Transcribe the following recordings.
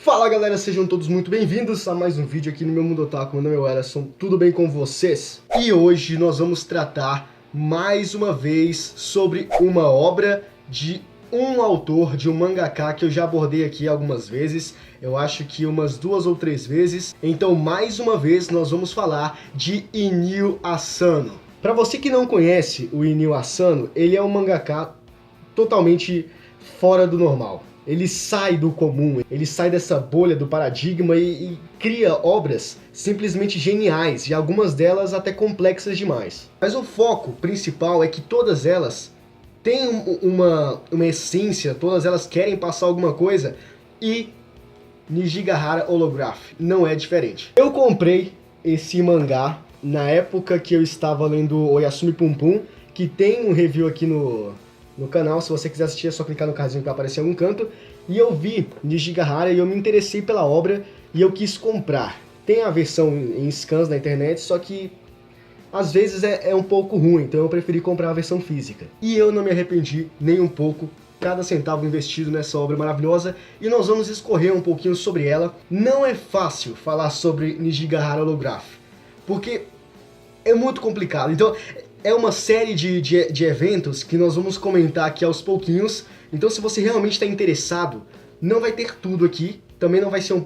Fala galera, sejam todos muito bem-vindos a mais um vídeo aqui no meu Mundo Otaku. Meu nome é Wellerson, tudo bem com vocês? E hoje nós vamos tratar mais uma vez sobre uma obra de um autor, de um mangaka que eu já abordei aqui algumas vezes, eu acho que umas 2 ou 3 vezes. Então mais uma vez nós vamos falar de Inio Asano. Para você que não conhece o Inio Asano, ele é um mangaka totalmente fora do normal. Ele sai do comum, ele sai dessa bolha do paradigma e cria obras simplesmente geniais, e algumas delas até complexas demais. Mas o foco principal é que todas elas têm uma essência, todas elas querem passar alguma coisa, e Nijigahara Holograph não é diferente. Eu comprei esse mangá na época que eu estava lendo Oyasumi Pum Pum, que tem um review aqui no canal. Se você quiser assistir é só clicar no cardzinho que vai aparecer em algum canto. E eu vi Nijigahara e eu me interessei pela obra e eu quis comprar. Tem a versão em scans na internet, só que às vezes é um pouco ruim, então eu preferi comprar a versão física. E eu não me arrependi nem um pouco, cada centavo investido nessa obra maravilhosa, e nós vamos escorrer um pouquinho sobre ela. Não é fácil falar sobre Nijigahara Holograph, porque é muito complicado. Então é uma série de eventos que nós vamos comentar aqui aos pouquinhos. Então se você realmente está interessado, não vai ter tudo aqui, também não vai ser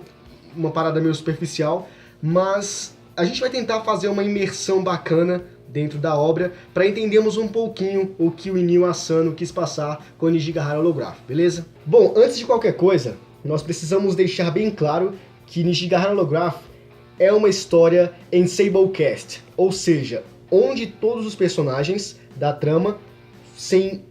uma parada meio superficial, mas a gente vai tentar fazer uma imersão bacana dentro da obra para entendermos um pouquinho o que o Inio Asano quis passar com Nijigahara Holograph, beleza? Bom, antes de qualquer coisa, nós precisamos deixar bem claro que Nijigahara Holograph é uma história em Sablecast, ou seja, onde todos os personagens da trama, sem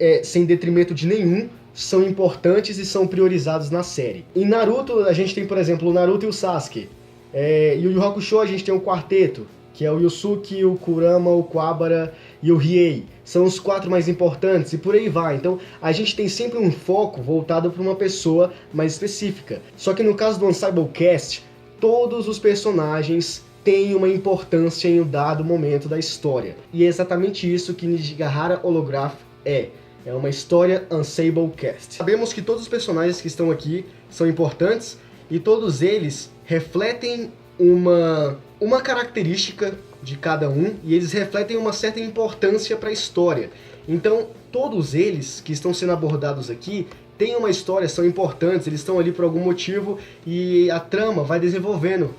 detrimento de nenhum, são importantes e são priorizados na série. Em Naruto a gente tem, por exemplo, o Naruto e o Sasuke. Em Yu Yu Hakusho a gente tem um quarteto, que é o Yusuke, o Kurama, o Kuwabara e o Riei. São os 4 mais importantes e por aí vai. Então a gente tem sempre um foco voltado para uma pessoa mais específica. Só que no caso do Unsablecast, todos os personagens têm uma importância em um dado momento da história. E é exatamente isso que Nijigahara Holograph é. É uma história Unsablecast. Sabemos que todos os personagens que estão aqui são importantes e todos eles refletem uma característica de cada um, e eles refletem uma certa importância para a história. Então todos eles que estão sendo abordados aqui têm uma história, são importantes, eles estão ali por algum motivo e a trama vai desenvolvendo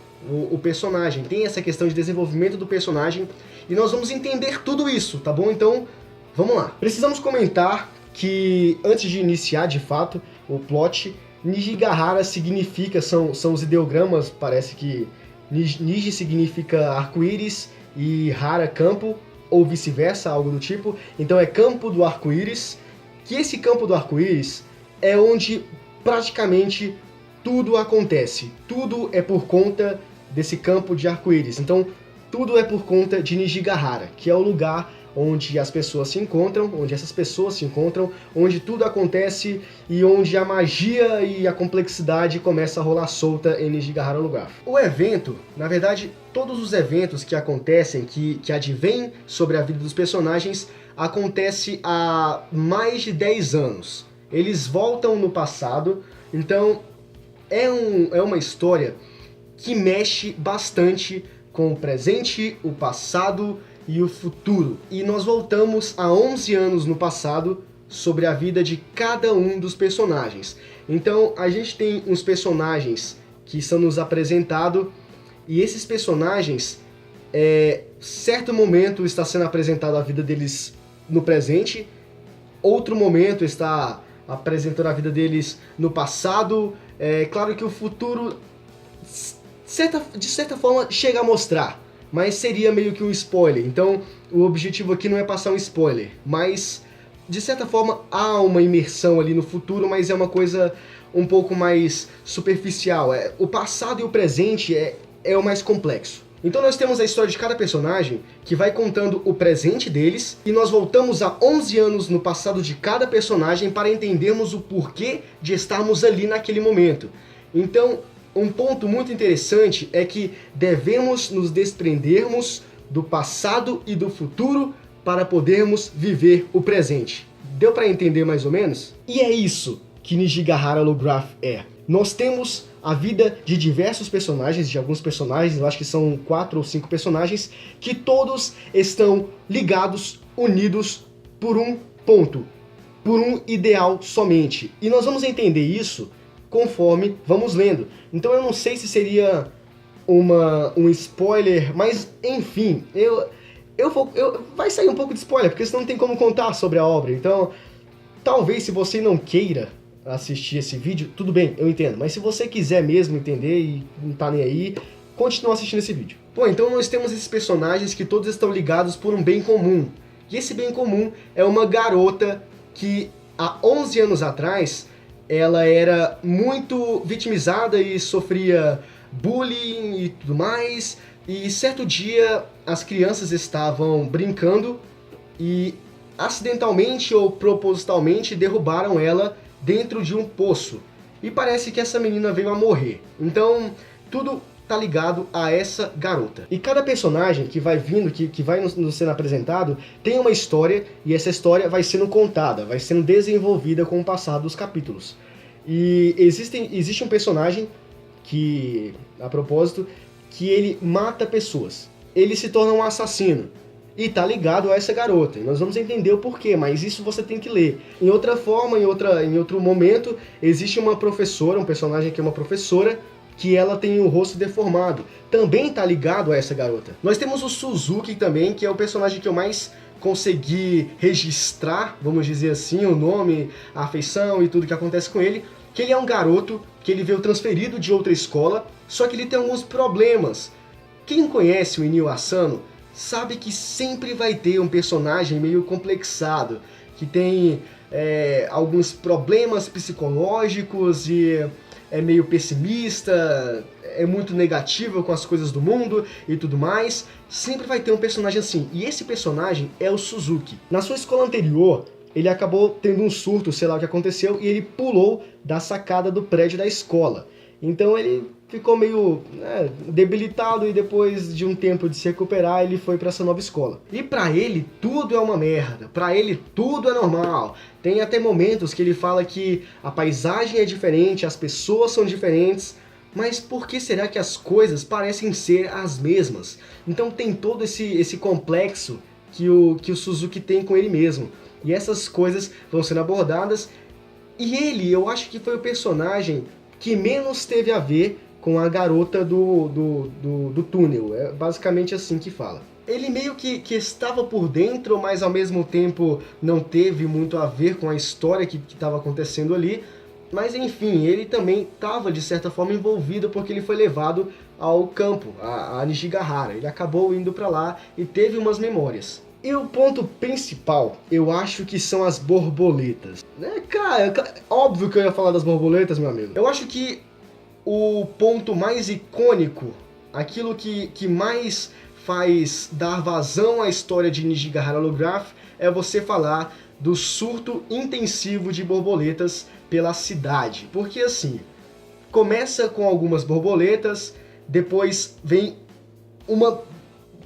o personagem. Tem essa questão de desenvolvimento do personagem e nós vamos entender tudo isso, tá bom? Então vamos lá. Precisamos comentar que antes de iniciar de fato o plot, Nijigahara significa, são os ideogramas, parece que Niji significa arco-íris e Hara campo, ou vice-versa, algo do tipo. Então é campo do arco-íris, que esse campo do arco-íris é onde praticamente tudo acontece. Tudo é por conta desse campo de arco-íris. Então tudo é por conta de Nijigahara, que é o lugar onde as pessoas se encontram, onde essas pessoas se encontram, onde tudo acontece e onde a magia e a complexidade começa a rolar solta em Nijigahara Holograph. O evento, na verdade, todos os eventos que acontecem, que advêm sobre a vida dos personagens, acontece há mais de 10 anos. Eles voltam no passado, então é uma história que mexe bastante com o presente, o passado e o futuro. E nós voltamos a 11 anos no passado sobre a vida de cada um dos personagens. Então a gente tem uns personagens que são nos apresentados, e esses personagens, certo momento está sendo apresentado a vida deles no presente, outro momento está apresentando a vida deles no passado. Claro que o futuro, de certa forma, chega a mostrar, mas seria meio que um spoiler. Então o objetivo aqui não é passar um spoiler, mas de certa forma há uma imersão ali no futuro, mas é uma coisa um pouco mais superficial. O passado e o presente é o mais complexo. Então nós temos a história de cada personagem que vai contando o presente deles, e nós voltamos a 11 anos no passado de cada personagem para entendermos o porquê de estarmos ali naquele momento. Então um ponto muito interessante é que devemos nos desprendermos do passado e do futuro para podermos viver o presente. Deu para entender mais ou menos? E é isso que Nijigahara Holograph é. nós temos a vida de diversos personagens, de alguns personagens, eu acho que são 4 ou 5 personagens, que todos estão ligados, unidos por um ponto, por um ideal somente. E nós vamos entender isso conforme vamos lendo. Então eu não sei se seria um spoiler, mas enfim, vai sair um pouco de spoiler, porque senão não tem como contar sobre a obra. Então, talvez se você não queira assistir esse vídeo, tudo bem, eu entendo. Mas se você quiser mesmo entender e não tá nem aí, continua assistindo esse vídeo. Bom, então nós temos esses personagens que todos estão ligados por um bem comum. E esse bem comum é uma garota que há 11 anos atrás ela era muito vitimizada e sofria bullying e tudo mais. E certo dia as crianças estavam brincando e acidentalmente ou propositalmente derrubaram ela dentro de um poço. E parece que essa menina veio a morrer. Então tudo tá ligado a essa garota. E cada personagem que vai vindo, que vai nos sendo apresentado, tem uma história, e essa história vai sendo contada, vai sendo desenvolvida com o passar dos capítulos. E existe um personagem que, a propósito, que ele mata pessoas. Ele se torna um assassino. E tá ligado a essa garota. E nós vamos entender o porquê, mas isso você tem que ler. Em outra forma, em outro momento, existe uma professora, um personagem que é uma professora, que ela tem o rosto deformado. Também tá ligado a essa garota. Nós temos o Suzuki também, que é o personagem que eu mais consegui registrar, vamos dizer assim, o nome, a afeição e tudo que acontece com ele, que ele é um garoto, que ele veio transferido de outra escola, só que ele tem alguns problemas. Quem conhece o Inio Asano sabe que sempre vai ter um personagem meio complexado, que tem alguns problemas psicológicos e é meio pessimista, é muito negativo com as coisas do mundo e tudo mais. Sempre vai ter um personagem assim, e esse personagem é o Suzuki. Na sua escola anterior, ele acabou tendo um surto, sei lá o que aconteceu, e ele pulou da sacada do prédio da escola. Então ele ficou meio debilitado e depois de um tempo de se recuperar, ele foi para essa nova escola. E para ele tudo é uma merda, para ele tudo é normal. Tem até momentos que ele fala que a paisagem é diferente, as pessoas são diferentes, mas por que será que as coisas parecem ser as mesmas? Então tem todo esse complexo que o Suzuki tem com ele mesmo. E essas coisas vão sendo abordadas. E eu acho que foi o personagem que menos teve a ver com a garota do túnel. É basicamente assim que fala. Ele meio que estava por dentro, mas ao mesmo tempo não teve muito a ver com a história que estava acontecendo ali. Mas enfim, ele também estava de certa forma envolvido porque ele foi levado ao campo, a Nijigahara. Ele acabou indo para lá e teve umas memórias. E o ponto principal, eu acho que são as borboletas. Cara, óbvio que eu ia falar das borboletas, meu amigo. Eu acho que o ponto mais icônico, aquilo que mais faz dar vazão à história de Nijigahara Holograph, é você falar do surto intensivo de borboletas pela cidade. Porque assim, começa com algumas borboletas, depois vem uma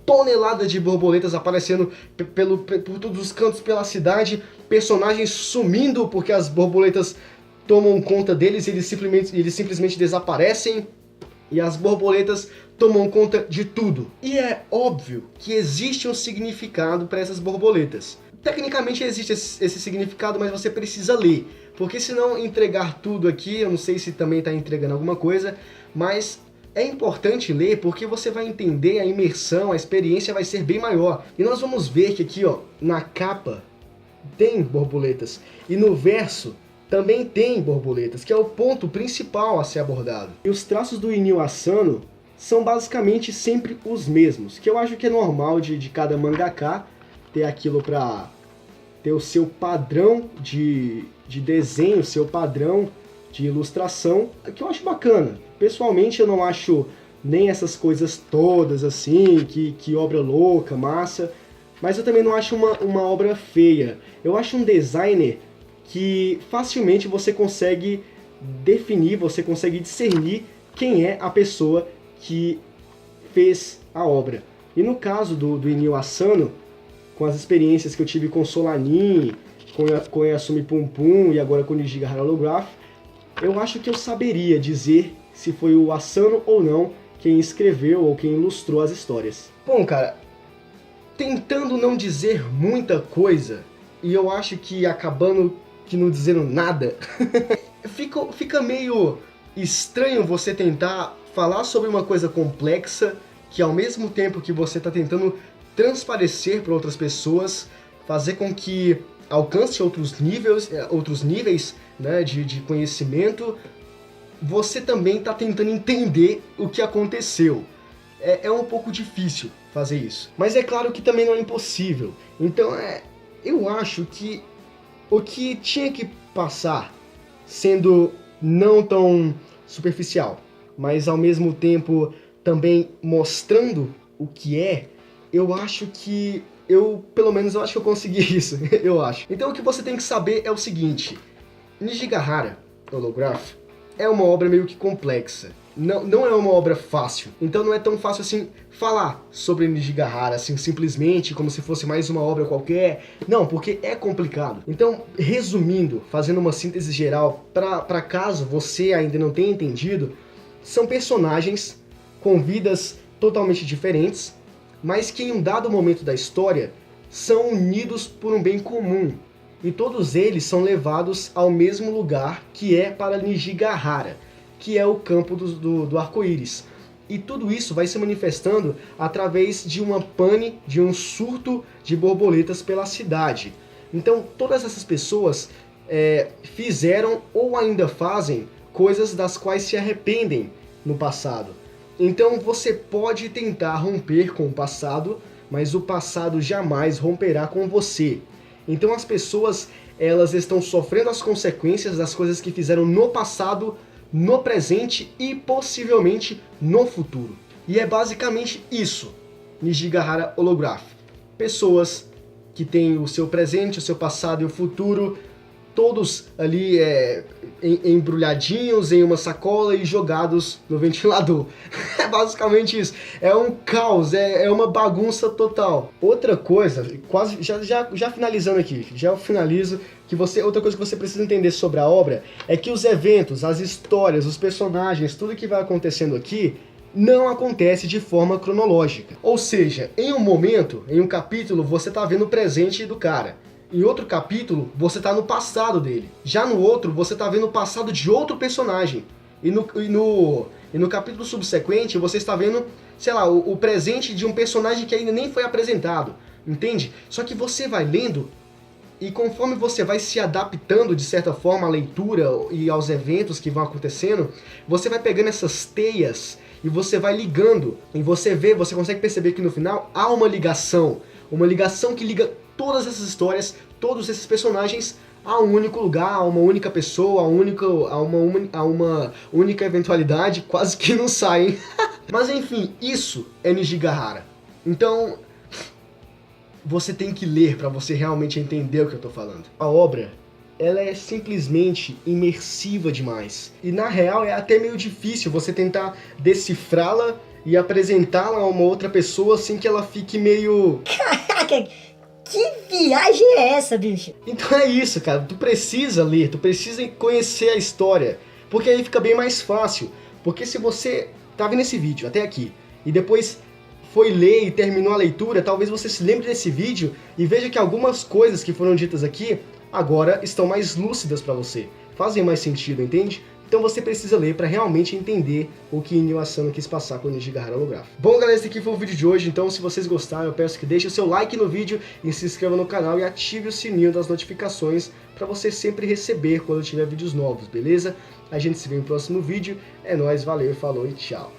tonelada de borboletas aparecendo por todos os cantos pela cidade, personagens sumindo porque as borboletas tomam conta deles e eles simplesmente desaparecem, e as borboletas tomam conta de tudo. E é óbvio que existe um significado para essas borboletas. Tecnicamente existe esse significado, mas você precisa ler, porque se não entregar tudo aqui, eu não sei se também está entregando alguma coisa, mas é importante ler porque você vai entender a imersão, a experiência vai ser bem maior. E nós vamos ver que aqui, ó, na capa tem borboletas e no verso também tem borboletas, que é o ponto principal a ser abordado. E os traços do Inio Asano são basicamente sempre os mesmos, que eu acho que é normal de cada mangaka ter aquilo para ter o seu padrão de desenho, seu padrão de ilustração, que eu acho bacana. Pessoalmente eu não acho nem essas coisas todas assim, que obra louca, massa, mas eu também não acho uma obra feia. Eu acho um designer que facilmente você consegue definir, você consegue discernir quem é a pessoa que fez a obra. E no caso do Inio Asano, com as experiências que eu tive com Solanin, com Yasumi Pum Pum e agora com Nijigahara Holograph, eu acho que eu saberia dizer se foi o Asano ou não quem escreveu ou quem ilustrou as histórias. Bom, cara, tentando não dizer muita coisa, e eu acho que acabando que não dizendo nada, fica meio estranho você tentar falar sobre uma coisa complexa que ao mesmo tempo que você está tentando transparecer para outras pessoas, fazer com que alcance outros níveis, né, de conhecimento, você também está tentando entender o que aconteceu. É um pouco difícil fazer isso. Mas é claro que também não é impossível. Então eu acho que o que tinha que passar, sendo não tão superficial, mas ao mesmo tempo também mostrando o que é, eu acho que pelo menos eu acho que eu consegui isso, eu acho. Então o que você tem que saber é o seguinte: Nijigahara Holograph é uma obra meio que complexa. Não é uma obra fácil. Então não é tão fácil assim falar sobre Nijigahara assim simplesmente como se fosse mais uma obra qualquer. Não, porque é complicado. Então, resumindo, fazendo uma síntese geral, para caso você ainda não tenha entendido, são personagens com vidas totalmente diferentes, mas que em um dado momento da história são unidos por um bem comum. E todos eles são levados ao mesmo lugar, que é para Nijigahara, que é o campo do arco-íris. E tudo isso vai se manifestando através de uma pane, de um surto de borboletas pela cidade. Então todas essas pessoas fizeram ou ainda fazem coisas das quais se arrependem no passado. Então você pode tentar romper com o passado, mas o passado jamais romperá com você. Então as pessoas, elas estão sofrendo as consequências das coisas que fizeram no passado, no presente e possivelmente no futuro. E é basicamente isso, Nijigahara Holograph. Pessoas que têm o seu presente, o seu passado e o futuro, todos ali embrulhadinhos em uma sacola e jogados no ventilador. É basicamente isso. É um caos, é uma bagunça total. Outra coisa, quase já finalizando aqui, já finalizo, outra coisa que você precisa entender sobre a obra é que os eventos, as histórias, os personagens, tudo que vai acontecendo aqui não acontece de forma cronológica. Ou seja, em um momento, em um capítulo, você tá vendo o presente do cara. Em outro capítulo, você tá no passado dele. Já no outro, você tá vendo o passado de outro personagem. E no capítulo subsequente, você está vendo, sei lá, o presente de um personagem que ainda nem foi apresentado. Entende? Só que você vai lendo, e conforme você vai se adaptando, de certa forma, à leitura e aos eventos que vão acontecendo, você vai pegando essas teias e você vai ligando. E você consegue perceber que no final há uma ligação que liga todas essas histórias, todos esses personagens a um único lugar, a uma única pessoa, a uma única eventualidade, quase que não saem. Mas enfim, isso é Nijigahara. Então, você tem que ler para você realmente entender o que eu tô falando. A obra, ela é simplesmente imersiva demais. E na real é até meio difícil você tentar decifrá-la e apresentá-la a uma outra pessoa sem que ela fique meio... Caraca, que viagem é essa, bicho? Então é isso, cara. Tu precisa ler, tu precisa conhecer a história. Porque aí fica bem mais fácil. Porque se você tá vendo esse vídeo até aqui e depois foi ler e terminou a leitura, talvez você se lembre desse vídeo e veja que algumas coisas que foram ditas aqui agora estão mais lúcidas pra você. Fazem mais sentido, entende? Então você precisa ler para realmente entender o que Inio Asano quis passar com o Nijigahara Holograph. Bom, galera, esse aqui foi o vídeo de hoje. Então, se vocês gostaram, eu peço que deixe o seu like no vídeo e se inscreva no canal e ative o sininho das notificações para você sempre receber quando eu tiver vídeos novos, beleza? A gente se vê no próximo vídeo. É nóis, valeu, falou e tchau.